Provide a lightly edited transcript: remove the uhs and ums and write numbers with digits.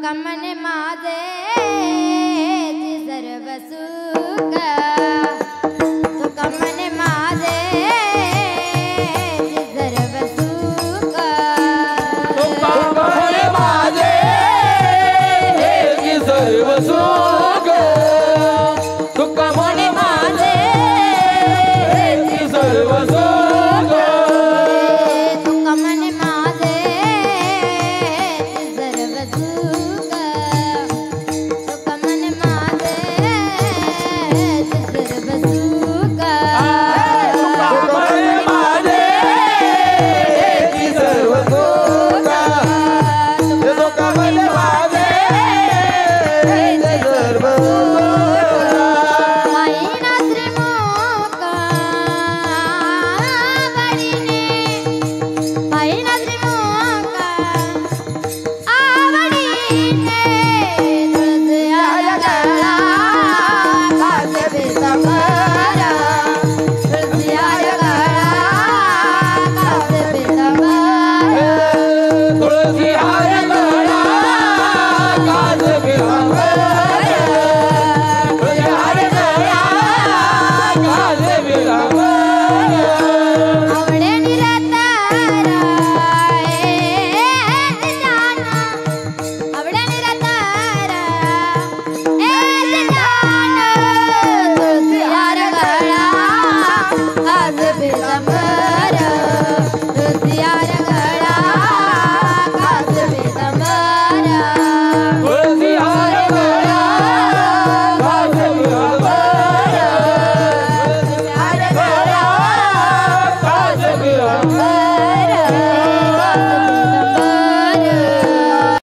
तुका मन माझे सर्व सुख तुका मन माझे सर्व सुख तुका मन माझे सर्व सुख तुका मन माझे सर्व सुख तुका मन माझे सर्व सुख तुका मन माझे सर्व सुख तुळसी हार